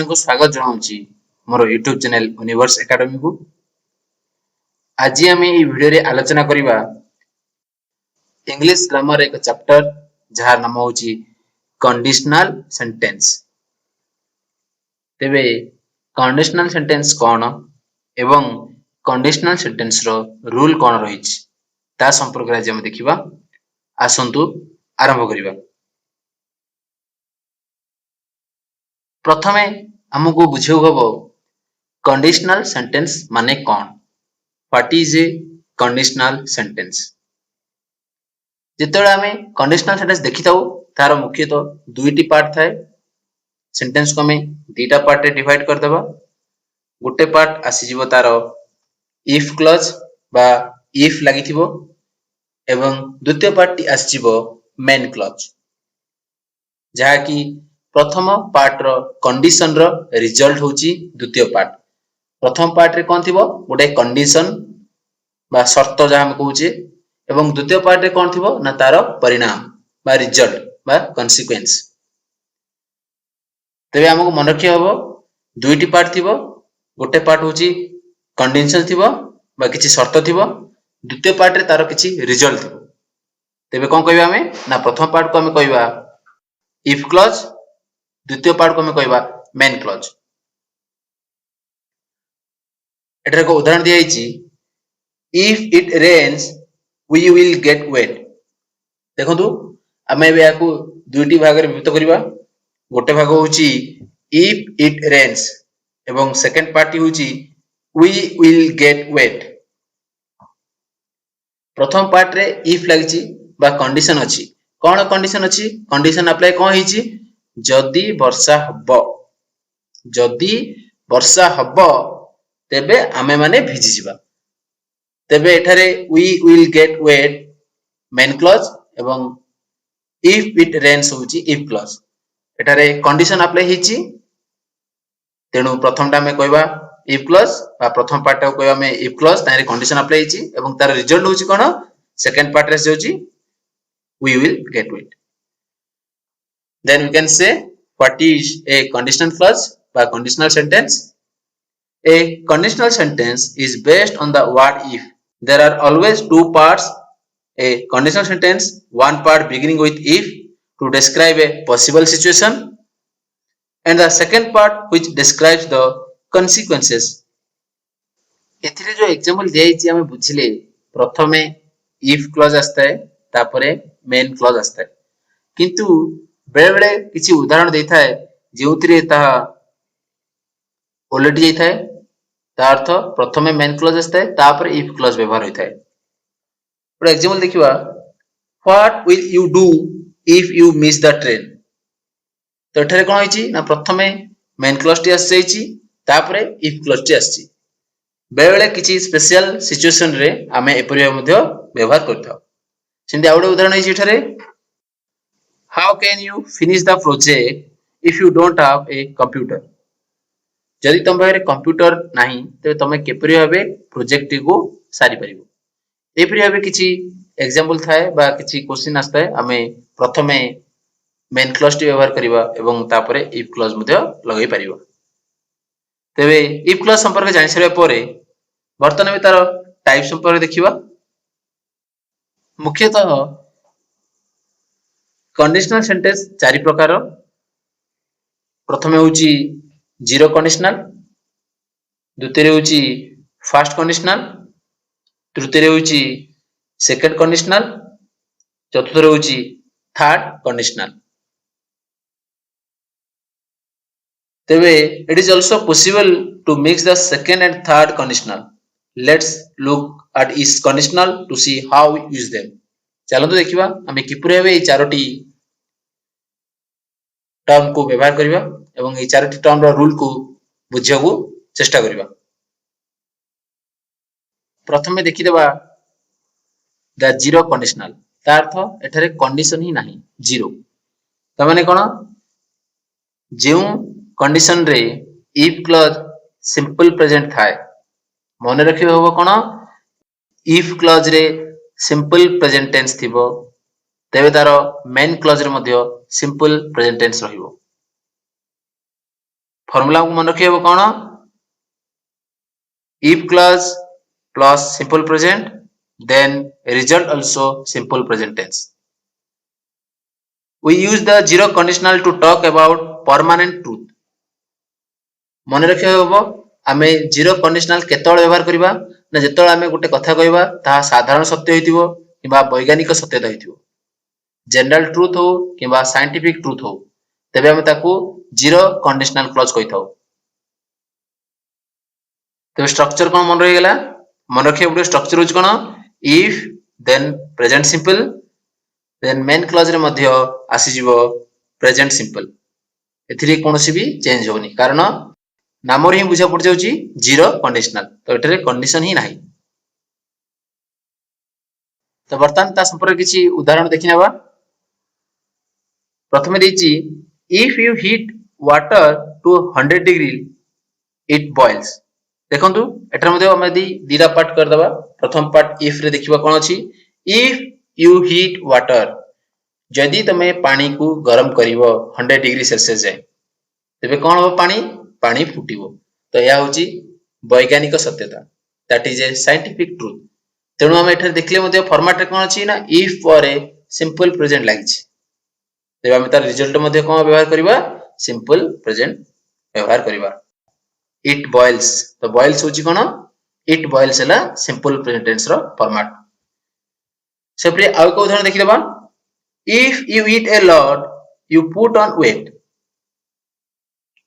को स्वागत जनाऊँची मोर YouTube channel universe academy को। आज आम ये वीडियो रे आलोचना करिबा इंग्लिश ग्रामर एक चैप्टर जहार नाम होची कंडीशनल सेंटेंस। तेबे कंडीशनल सेंटेंस कौन एवं कंडीशनल सेंटेंस रो रूल कौन रहिछि ता संपर्क रे आज हम देखिबा। आसंतु आरंभ करिबा। प्रथमे हमको बुझियो हबो कंडीशनल सेंटेंस माने कौन। What is a conditional sentence. जेतेबेले आमे कंडीशनल सेंटेंस देखिताउ तार मुख्यतः दुईटी पार्ट थाए। सेंटेंस को आमे दुईटा पार्ट रे डिवाइड कर देबा। गोटे पार्ट आसी जिवो तार इफ क्लॉज बा इफ लागिथिबो एवं द्वितीय पार्ट टी आसी जिवो मेन क्लॉज, जहा कि प्रथम पार्ट रो कंडीशन रो रिजल्ट होची द्वितीय पार्ट। प्रथम पार्ट रे कोन थिबो गोटे कंडीशन बा शर्त जहा हम कहूचे एवं द्वितीय पार्ट रे कोन थिबो ना तार परिणाम बा रिजल्ट बा कॉन्सिक्वेंस। तबे हमको मन रखिया हबो दुईटी पार्ट थिबो। गोटे पार्ट होची कंडीशन थिबो बा किछि शर्त थिबो, द्वितीय पार्ट रे तार किछि रिजल्ट थिबो। तबे कोन कहबा हमें ना प्रथम पार्ट को हमें कहबा इफ क्लॉज, द्वितीय पार्ट को हमें कहबा मेन क्लॉज। एटर को उदाहरण दिया हिची if it rains we will get wet. देखंतु आमे बे याकू दुईटी भाग रे विभक्त करिबा। गोटे भाग होची इफ इट रेन्स एवं सेकंड पार्ट होची वी विल गेट वेट। प्रथम पार्ट रे इफ लागिची बा कंडीशन अछि। कोन कंडीशन अछि? कंडीशन अप्लाई कोन हिची जदी वर्षा हबो। जदी वर्षा हबो तेबे आमे माने भिजि जिबा। तेबे एठारे we will get wet main clause एवं इफ इट रेन्स होची इफ क्लॉज। एठारे कंडीशन अप्लाई हिची तेनु प्रथमटा में कहबा इफ क्लॉज बा प्रथम पार्ट को कहबा में इफ क्लॉज तारे कंडीशन अप्लाई हिची एवं तार रिजल्ट होची कोन सेकंड पार्ट रे होची we will get weight. Then we can say what is a conditional clause by conditional sentence. A conditional sentence is based on the word if. There are always two parts. A conditional sentence, one part beginning with if to describe a possible situation, and the second part which describes the consequences. एथिरे जो example दिया छि हमें बुझिले प्रथमे if clause आस्ता है तापरे main clause आस्ता है, किंतु बेले बेले किछि उदाहरण देता है जेउथिरे ता ओलटी जाइता है। ता अर्थ प्रथमे मेन क्लॉज आस्ता है तापरे इफ क्लॉज व्यवहार होता है। एक एग्जांपल देखिबा what will you do if you miss the train. तो एठारे कोन होइछि ना प्रथमे मेन क्लॉज टी आसी जाइछि तापरे इफ क्लॉज टी आछि। बेले बेले किछि स्पेशल सिचुएशन रे आमे एपरिया मध्ये व्यवहार करथाउ। सिंदे आउडे उदाहरण है एठारे how can you finish the project if you don't have a computer. जदि तुम पाखरे कंप्यूटर नाही तबे तमे केपरि भाबे प्रोजेक्ट को सारी परिबो। एपरि भाबे किछि एग्जांपल थाए बा किछि क्वेश्चन आस्ता है आमे प्रथमे मेन क्लॉज टी व्यवहार करिबा एवं तापरे इफ क्लॉज मध्ये लगाई परिबा। तबे इफ क्लॉज संपर्क जानि सरे परे वर्तमान में तार टाइप संपर्क देखिबा। मुख्यतः कंडीशनल सेंटेंस चारि प्रकार। प्रथमे होची जीरो कंडीशनल, द्वितीय होची फर्स्ट कंडीशनल, तृतीय होची सेकंड कंडीशनल, चतुर्थ होची थर्ड कंडीशनल। तबे it is also possible to mix the second and third conditional. Let's look at each conditional to see how we use them. चलंतु देखिबा हमें किपुरे हे चारोटी टर्म को व्यवहार करिबा एवं ए चारोटी टर्म रो रूल को बुझियाबू चेष्टा करिबा। प्रथमे देखि देबा द जीरो कंडीशनल। ता अर्थ एठारे कंडीशन ही नाही जीरो। त माने कोन जेउ कंडीशन रे इफ क्लॉज सिंपल प्रेजेंट थाए मने रखिबा हो कोन इफ क्लॉज रे सिंपल प्रेजेंट टेंस थिबो तेबे तार मेन क्लॉज रे मध्ये सिंपल प्रेजेंट टेंस रहिबो। फॉर्मूला को मन रखिए कौन if clause plus simple present then result also simple present tense. We use the zero conditional to talk about permanent truth. मन रखिए आमे जीरो कंडीशनल केतବେଳେ व्यवहार करिबा ना जेतବେଳେ आमे गोटे कथा कहबा ता साधारण सत्य होइतिबो किबा वैज्ञानिक सत्यता होइतिबो जनरल ट्रुथ हो किबा साइंटिफिक ट्रुथ हो तबे आमे ताकू जीरो कंडीशनल क्लॉज कहिथाउ तो स्ट्रक्चर कौन मन रही गला मन रखिए गोटे स्ट्रक्चर होच कोन if then present simple then main clause रे मध्य आसी जिवो प्रेजेंट सिंपल एथिरे कोनोसी भी चेंज होनी कारण नामर ही बुझा पड़ जाउची जीरो कंडीशनल तो एटरे कंडीशन ही नाही तो वर्तमान ता संपर्क किछि उदाहरण देखिनेबा प्रथमे देछि if you heat water to 100 degree it boils देखंतु एटर मध्ये हम यदि दीरा पार्ट कर दबा प्रथम पार्ट इफ रे देखिबा कोन अछि इफ यू हीट वाटर जदि तमे पानी को गरम करिवो 100 डिग्री सेल्सियस जाय तबे कोन हो पानी पानी फुटिबो तो या होची वैज्ञानिक सत्यता that is A scientific truth तेणु हम एठर देखले मध्ये फॉर्मेट रे कोन अछि ना इफ परे सिंपल प्रेजेंट लागिछि तबे हम तार रिजल्ट मध्ये कोन व्यवहार करिबा सिंपल प्रेजेंट व्यवहार करिबा इट बॉइल्स तो बॉइल्स होची कोन इट बॉइल्स हला सिंपल प्रेजेंट टेंस रो फॉर्मेट सेपरी आउ को उदाहरण देखि लेबा if you eat a lot you put on weight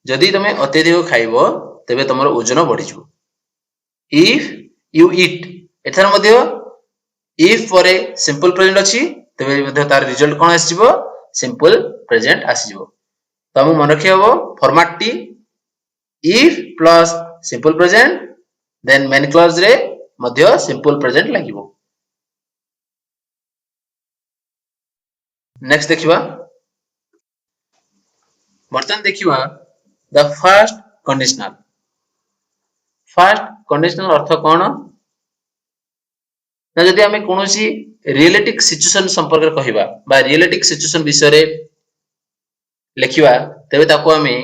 जदि तमे अत्यधिक खाइबो तबे तमरो ओजन बढ़ि जु इफ यू ईट एथर मध्ये इफ परे सिंपल प्रेजेंट अछि तबे मध्ये तार रिजल्ट कोन आसीबो सिंपल प्रेजेंट आसीबो त हम मन रखियबो फॉर्मेट टी if plus simple present then main clause रे मध्ये simple present लागिबो नेक्स्ट देखिबा वर्तमान देखिबा the first conditional अर्थ कोन ना जदि हमें कोनोसी रियलिस्टिक सिचुएशन संपर्क कहिबा बा रियलिस्टिक सिचुएशन विषय रे लेखिबा तबे ताको हमें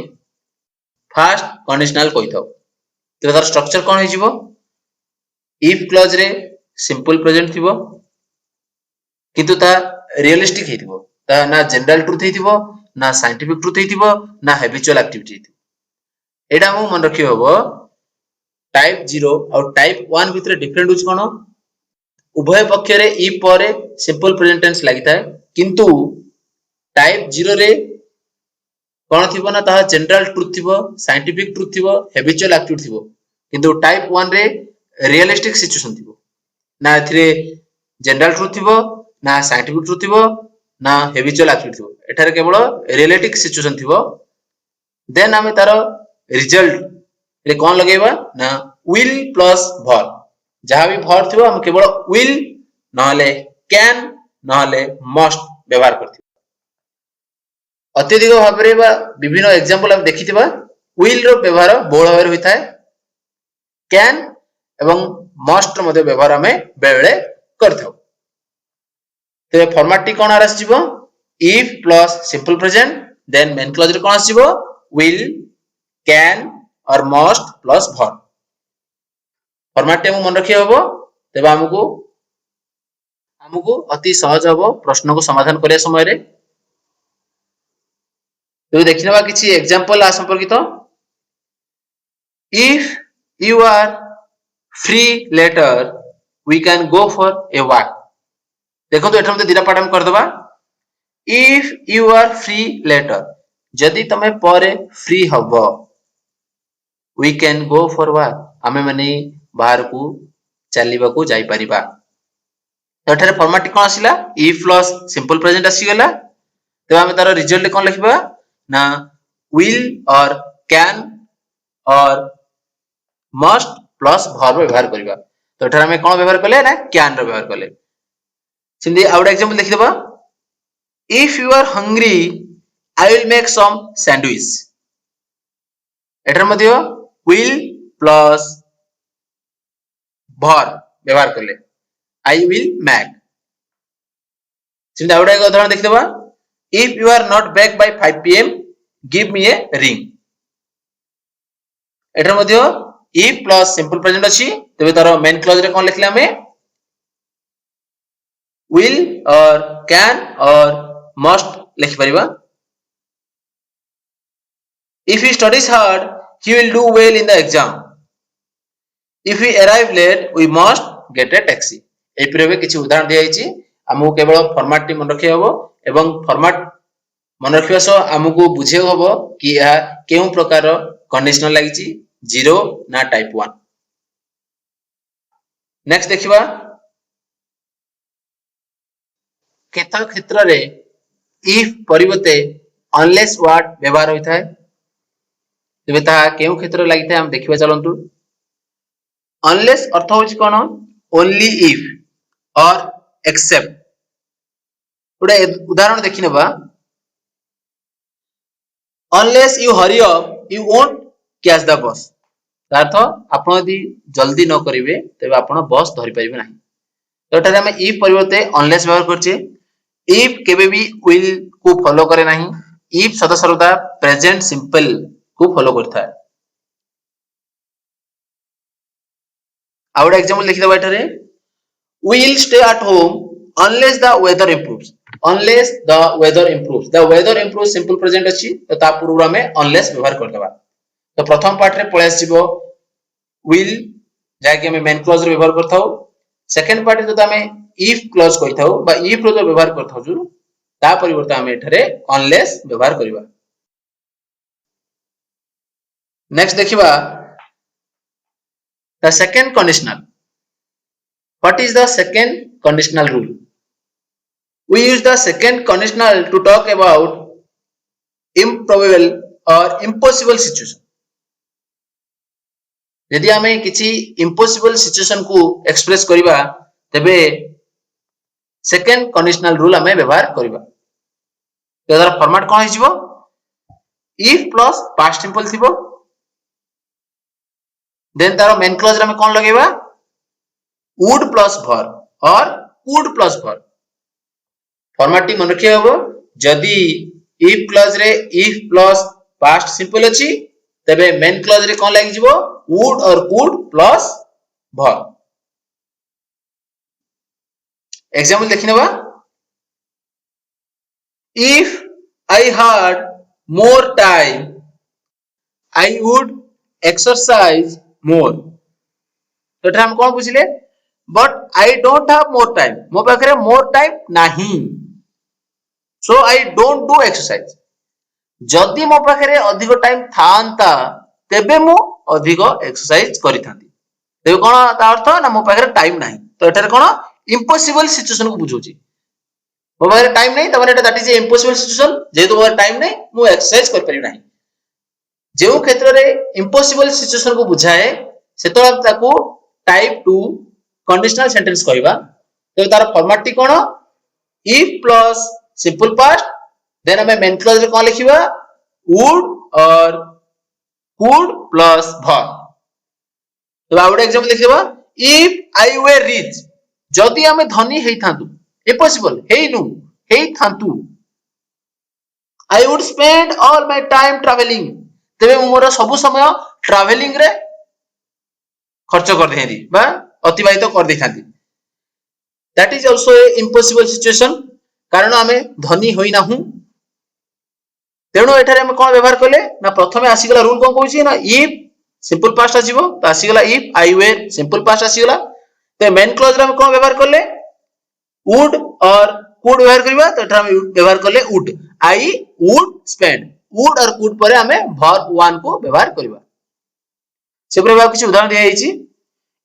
फर्स्ट कंडीशनल कहिथाउ तो तार स्ट्रक्चर कोन हिजिबो इफ क्लॉज रे सिंपल प्रेजेंट थिबो किंतु ता रियलिस्टिक हिथिबो ता ना जनरल ट्रुथ हिथिबो ना साइंटिफिक ट्रुथ हिथिबो ना हैबिचुअल एक्टिविटी हिथिबो एडा मु मन रखि होबो टाइप 0 और टाइप 1 भितर डिफरेंट होच कोन उभय पक्ष रे इफ परे सिंपल प्रेजेंट टेंस लागिता है किंतु टाइप 0 रे कोन थिबो ना ता जनरल ट्रुथ थिबो साइंटिफिक ट्रुथ थिबो हैबिचुअल एक्टिविटी थिबो किंतु टाइप 1 रे रियलिस्टिक सिचुएशन थिबो ना एथिरे जनरल ट्रुथ थिबो ना साइंटिफिक ट्रुथ थिबो ना हैबिचुअल एक्टिविटी थिबो एठारे केवल रियलिस्टिक सिचुएशन थिबो देन हमें तारो रिजल्ट रे कोन लगेबा ना विल प्लस भर जहां भी भर थिबो हम केवल विल नहले कैन नहले मस्ट व्यवहार करथि अत्यधिक भाव रे बा विभिन्न एग्जांपल हम देखिथिबा विल रो व्यवहार बहुल भाव रे होइथाय कैन एवं मस्ट रो मध्ये व्यवहार हमें बेले करथौ तो फॉर्मेट टी कोन आसीबो if plus simple present then main clause रे कोन आसीबो विल कैन और मस्ट प्लस भर फॉर्मेट टे मन रखि हबो तबे हमकु अति सहज हबो प्रश्न को समाधान करिया समय रे तो देखिनबा किछि एग्जांपल आ संपर्कित if you are free later we can go for a walk देखो तो एठम दिरा पाठ हम कर दबा if you are free later जदि तमे परे फ्री हबो we can go for walk हमें माने बाहर को चलीबा को जाई परिबा तो एठारे फॉर्मेट कोन आसिला इफ प्लस सिंपल प्रेजेंट आसी गेला तो हमें तार रिजल्ट कोन लिखबा ना will और can और must प्लस verb व्यवहार करिबा तो एठार हम कोन व्यवहार करले ना can रो व्यवहार करले सिंधी आउट एग्जांपल देखि देबा if you are hungry I will make some sandwich एठार मध्ये will प्लस verb व्यवहार करले I will make Sindhi out एक उदाहरण देखि देबा if you are not back by 5 pm give me a ring एटर मध्य if प्लस सिंपल प्रेजेंट अछि तबे तार मेन क्लॉज रे कोन लिखले हमें will or can or must लिखि परिबा if he studies hard he will do well in the exam if we arrive late we must get a taxi ए प्रयोग किछि उदाहरण दिया आइछि हमहु केवल फॉर्मेट टी मन रखिया होबो एवं फॉर्मेट मन रखिया सो हमहु बुझे होबो कि या केउ प्रकार कंडीशनल लागिछि जीरो ना टाइप 1 नेक्स्ट देखिबा केतक क्षेत्र रे if परिवर्ते unless what व्यवहार होइथाय तबे ता केउ क्षेत्र लागिथाय हम देखिबा चलंतु unless अर्थ होछि कोन only if or except उडा उदाहरण देखि नेबा unless you hurry up you won't catch the bus अर्थ आपण यदि जल्दी न करिवे तबे आपण बस धरि परिबे नाही तो एटारे हम if परिवर्ते unless व्यवहार करछे if केबे भी will को फॉलो करे नाही if सदा सर्वदा प्रेजेंट सिंपल को फॉलो करता है आउट एग्जांपल लिखि दबा एटारे we will stay at home unless the weather improves the weather improves simple present अछि तो ता पूर्व में unless व्यवहार कर देबा तो प्रथम पार्ट रे पळे आसीबो will जाके हम मेन क्लॉज रे व्यवहार करथाउ सेकंड पार्ट रे तो हमें if क्लॉज कहिथाउ बा if रो जो व्यवहार करथाउ जो ता परिवर्तन हम एठारे unless व्यवहार करिबा नेक्स्ट देखिबा the second conditional what is the second conditional rule we use the second conditional to talk about improbable or impossible situation यदि हमें किसी impossible situation को एक्सप्रेस करिबा तबे सेकंड कंडीशनल रूल हमें व्यवहार करिबा तदर फॉर्मेट कोन हिजिबो if प्लस पास्ट सिंपल थिबो देन तार मेन क्लॉज रे हम कोन लगेबा would प्लस verb और could प्लस verb फॉर्मेट टी मन रखिया होबो जदी if क्लॉज रे if प्लस पास्ट सिंपल अछि तबे मेन क्लॉज रे कोन लागि जिवो would और could प्लस verb एग्जांपल देखिनबा if I had more time I would exercise more तो एटा हम कोन बुझिले but I don't have more time मो पाखरे more time नाही so I don't do exercise जदी मो पाखरे अधिक टाइम थांता तेबे मो अधिक एक्सरसाइज करिथांती तेबे कोन ता अर्थ ना मो पाखरे टाइम नाही तो एटारे कोन इम्पॉसिबल सिचुएशन को बुझौची मो पाखरे टाइम नाही तबे एटा that is a impossible situation जेतु मो टाइम नाही मो एक्सरसाइज कर परिबे नाही जेउ क्षेत्र रे इम्पॉसिबल सिचुएशन को बुझाए सेतोला ताको टाइप 2 कंडीशनल सेंटेंस कहबा तो तार फॉर्मेट टी कोन if plus simple past then हमें मेन क्लॉज रे कोन लिखिबा would और could प्लस verb तो आउट एग्जांपल लिखिबा if I were rich जदी हमें धनी हेई थांतु इम्पॉसिबल हेई नु हेई थांतु I would spend all my time traveling तबे मोर सब समय ट्रैवलिंग रे खर्च कर देही बा अतिबाहित कर देखांती that is also a impossible situation कारण हमें धनी होई नाहु तेणु एठारे हम कोन व्यवहार करले ना प्रथमे आसीगला रूल कोन कहूची ना if सिंपल पास्ट आसीबो तो आसीगला if I were simple past आसीगला तो मेन क्लॉज रे हम कोन व्यवहार करले would और could व्यवहार करबा तो एठा हम व्यवहार करले would I would spend would और could परे हमें verb 1 को व्यवहार करबा से प्रकार किछ उदाहरण दिया आइछि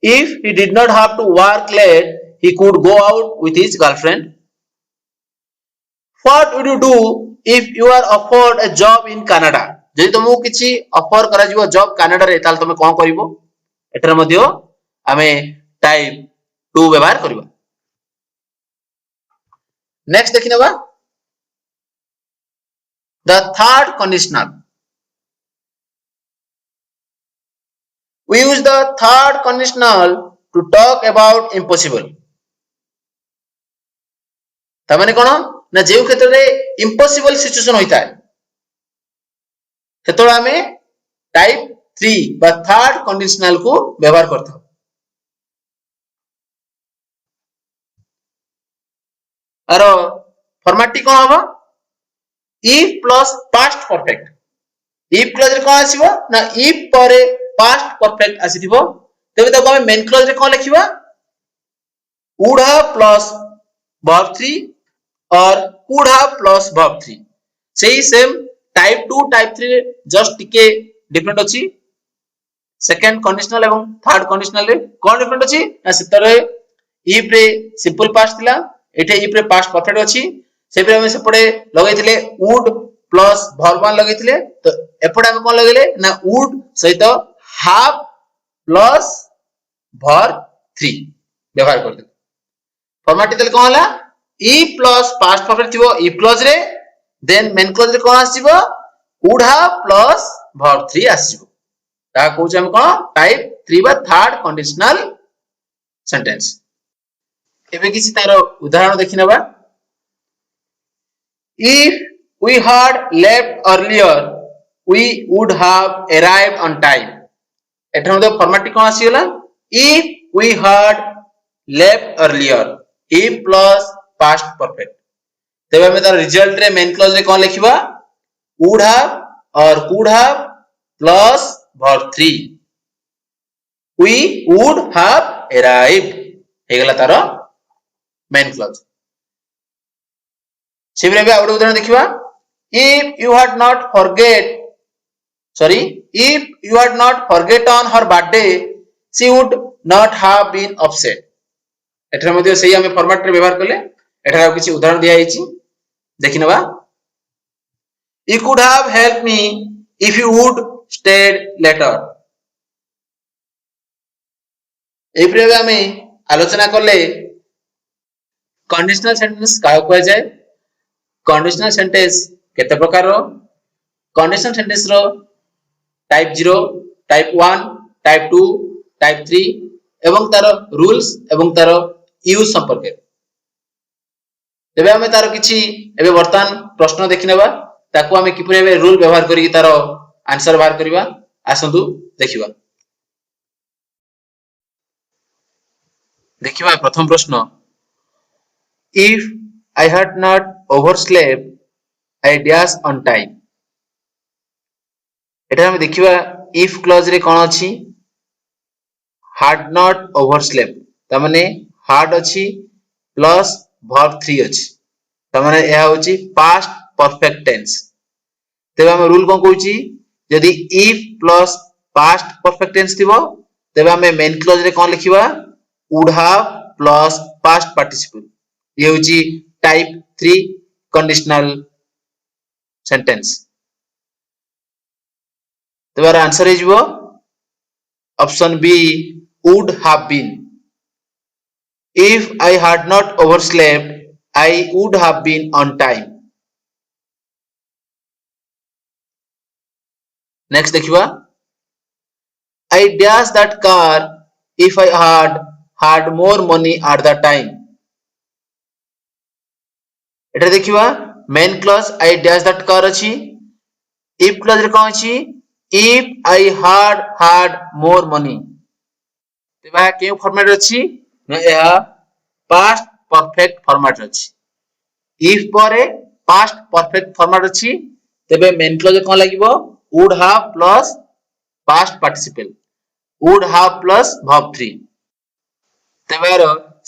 if he did not have to work late he could go out with his girlfriend what would you do if you are offered a job in Canada जदि तुमको किछि ऑफर करा जिवो जॉब कनाडा रे ताल तमे कोन करिवो एटर मध्य हमें टाइप 2 व्यवहार करबा next देखिनबा the third conditional we use the third conditional to talk about impossible तमाने कोन ना जेउ क्षेत्र रे इम्पॉसिबल सिचुएशन होइता है सेतोला हमें टाइप 3 बा थर्ड कंडीशनल को व्यवहार करता आर फॉर्मेट टी कोन हबो if plus past perfect if clause रे कोन आसीबो ना if परे past perfect आसीथिबो तेबे ताको हम मेन क्लॉज रे कोन लिखिबा would have plus verb 3 और could have plus verb 3 सही सेम टाइप 2 टाइप 3 जस्ट टिके डिफरेंट अछि सेकंड कंडीशनल एवं थर्ड कंडीशनल रे कोन डिफरेंट अछि ना सेतरे if रे सिंपल पास्ट थिला एठे if रे पास्ट परफेक्ट अछि सेपरे हम सेपड़े लगैथिले would प्लस verb 1 लगैथिले तो एपड़े हम कोन लगैले ना would सहित have प्लस verb 3 व्यवहार करते फॉर्मेट देल कोन हला if प्लस पास्ट परफेक्ट थिबो if क्लॉज रे देन मेन क्लॉज रे कोन आसीबो would have प्लस verb 3 आसीबो ता कहू हम कोन टाइप 3 बा थर्ड कंडीशनल सेंटेंस एबे किसी तार उदाहरण देखिनबा if we had left earlier we would have arrived on time एठन मते फॉर्मेट कोन आसीला if we had left earlier if plus past perfect तेबे हम तार रिजल्ट रे मेन क्लॉज रे कोन लिखिबा would have और could have plus verb 3 we would have arrived हेगला तार मेन क्लॉज सेबरे बे आउट उदाहरण देखिबा if you had not forgotten her birthday she would not have been upset एठरा मध्ये सही हम फॉर्मेट रे व्यवहार करले एठरा किछि उदाहरण दिया हिची देखिनबा you could have helped me if you would stayed later एपरे हमें आलोचना करले कंडीशनल सेंटेंस का कहै जाय कंडीशनल सेंटेंस केते प्रकार रो कंडीशनल सेंटेंस रो टाइप 0 टाइप 1 टाइप 2 टाइप 3 एवं तार रूल्स एवं तार यूज संपर्क तेबे हमें तार किछि एबे वर्तमान प्रश्न देखिनेबा ताको हमें किपरि एबे रूल व्यवहार करी तार आंसर बाहर करबा आसंतु देखिबा देखिबा प्रथम प्रश्न if I had not overslept I dash on time एटा हम देखिबा if क्लॉज रे कोन अछि had not overslept त माने had अछि प्लस verb 3 अछि त माने एहा होछि past perfect tense तेबे हम रूल कोन कहूछि यदि if plus past perfect tense थिबो तेबे हम मेन क्लॉज रे कोन लिखिबा would have plus past participle ये होछि टाइप 3 कंडीशनल सेंटेंस तबार आंसर हे जिवो option B would have been if I had not overslept I would have been on time next देखिबा I dash that car if I had more money at the time एटा देखिबा main clause I dash that car अछि if clause रे कोन अछि if I had more money तेबा के format अछि न एहा past perfect format अछि if परे पास्ट परफेक्ट फॉर्मेट अछि तेबे मेन क्लॉज कोन लागिबो would have plus past participle would have plus verb 3 तेबार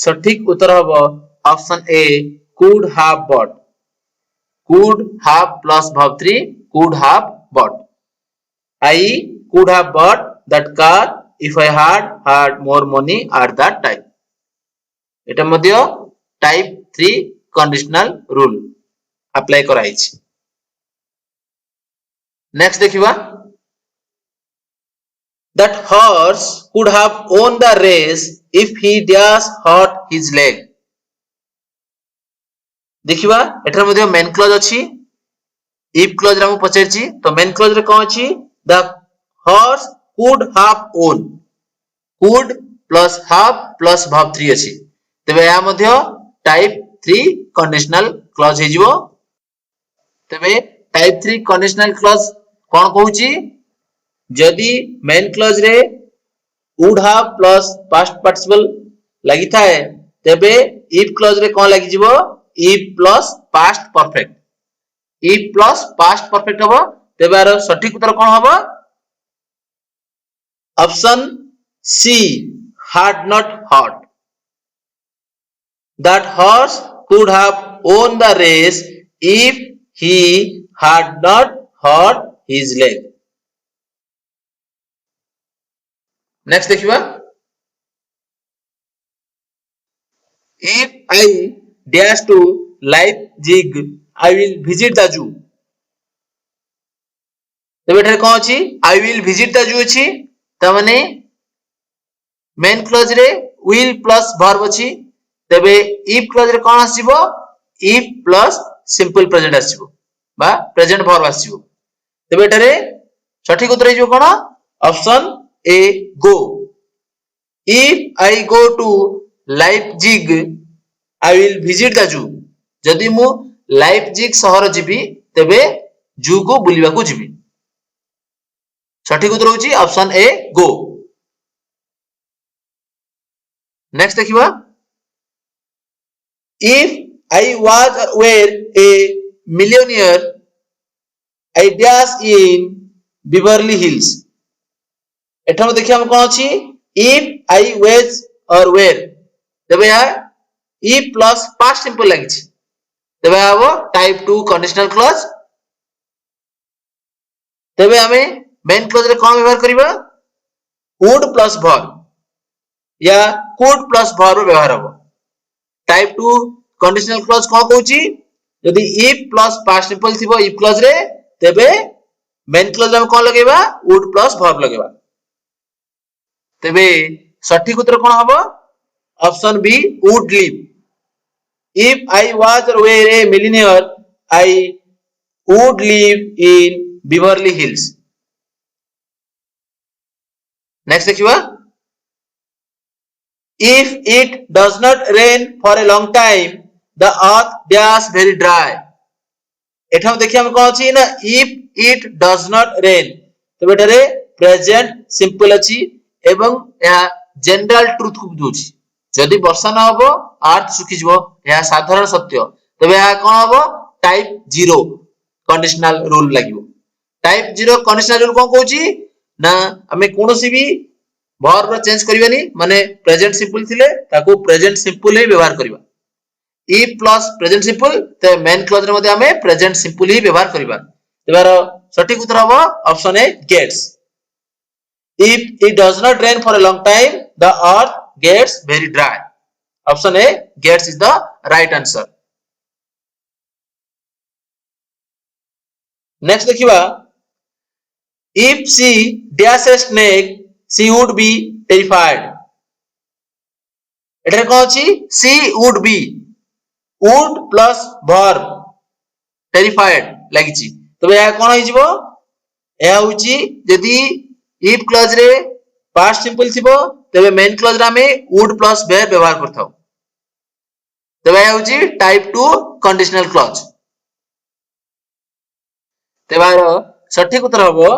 सठिक उत्तर हबो option A could have bought could have plus verb 3 could have bought I could have bought that car if I had more money at that time एटा मध्य type 3 conditional rule apply कराइछि next देखिबा that horse could have won the race if he dash hurt his leg देखिबा एठर मध्ये main clause अछि if clause रा मु पचरछि तो मेन क्लॉज रे कोन अछि the horse could have won could plus have plus verb 3 अछि तबे या मध्ये टाइप 3 कंडीशनल क्लॉज हे जिवो तबे टाइप 3 कंडीशनल क्लॉज कोन कहूची जदि मेन क्लॉज रे would have plus past participle लगी थाए तेबे इफ क्लॉज रे कोन लागि जिवो if plus past perfect if plus past perfect हबो तेबे आरो सटीक उत्तर कोन हबो option C had not heard that horse could have won the race if he had not hurt his leg. Next देखिबा if I dash to Leipzig I will visit the zoo. तेबे एठारे कोन अछि I will visit the zoo अछि त माने main clause रे will plus verb अछि तेबे if क्लॉज रे कोन आसीबो if प्लस सिंपल प्रेजेंट आसीबो बा प्रेजेंट वर्ब आसीबो तेबे एठारे सठिक उत्तर हिजो कोन option A go if I go to Leipzig I will visit the zoo जदि मु लाइपजिग शहर जिबि तेबे जू को बुलिबा को जिबि सठिक उत्तर होची ऑप्शन ए गो नेक्स्ट देखिबा if I was or were a millionaire I dash in Beverly Hills एठम देखि हम कोन अछि if I was or were तबे या if plus past simple लागि छि तबे आबो टाइप 2 कंडीशनल क्लॉज तबे हमें मेन क्लॉज रे कोन व्यवहार करिबा would plus verb या could plus verb व्यवहार हबो टाइप 2 कंडीशनल क्लॉज कोन कहूची यदि if plus past simple थिबो if क्लॉज रे तबे मेन क्लॉज हम कोन लगेबा would plus verb लगेबा तबे सठिक उत्तर कोन हबो option B would live if I was or were a millionaire I would live in Beverly Hills next देखिबा if it does not rain for a long time the earth dash very dry एठम देखि हम कोन अछि ना if it does not rain तबे एठारे present simple अछि एवं या जनरल ट्रुथ को बुझुछि जदि वर्षा न हबो अर्थ सुखि जबो या साधारण सत्य तबे या कोन हबो टाइप 0 कंडीशनल रूल लागिवो टाइप 0 कंडीशनल रूल कोन कहूची ना हमें कोनोसी भी वर्ब चेंज करिवानी माने प्रेजेंट सिंपल थिले ताको प्रेजेंट सिंपल ही व्यवहार करिवा if प्लस प्रेजेंट सिंपल ते मेन क्लॉज रे मध्ये हमें प्रेजेंट सिंपल ही व्यवहार करिवा तेबार सठिक उत्तर हबो option A gets if it does not rain for a long time the earth gets very dry option A gets is the right answer next देखिबा if she dash a snake she would be terrified एठरे कोन अछि she would be would plus verb terrified लागि छि तबे या कोन होई जिवो या होची यदि if क्लॉज रे पास्ट सिंपल थिबो तबे मेन क्लॉज रे हमें would plus verb व्यवहार करथाउ तबे या होची टाइप 2 कंडीशनल क्लॉज तेबार सठिक उत्तर हबो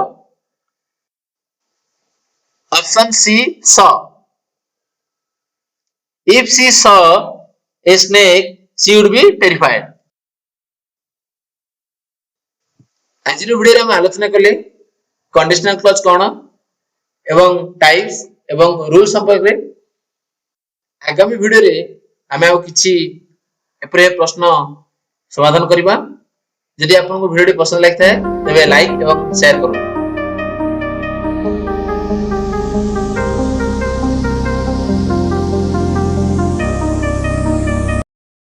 option C saw if she saw a snake she would be terrified आज वीडियो रे हम आलोचना करले कंडीशनल क्लॉज कोन एवं टाइप्स एवं रूल संपर्क रे आगामी वीडियो रे हमें आ किछि एपरे प्रश्न समाधान करबा यदि आपन को वीडियो पसंद लागता है तबे लाइक एवं शेयर करू।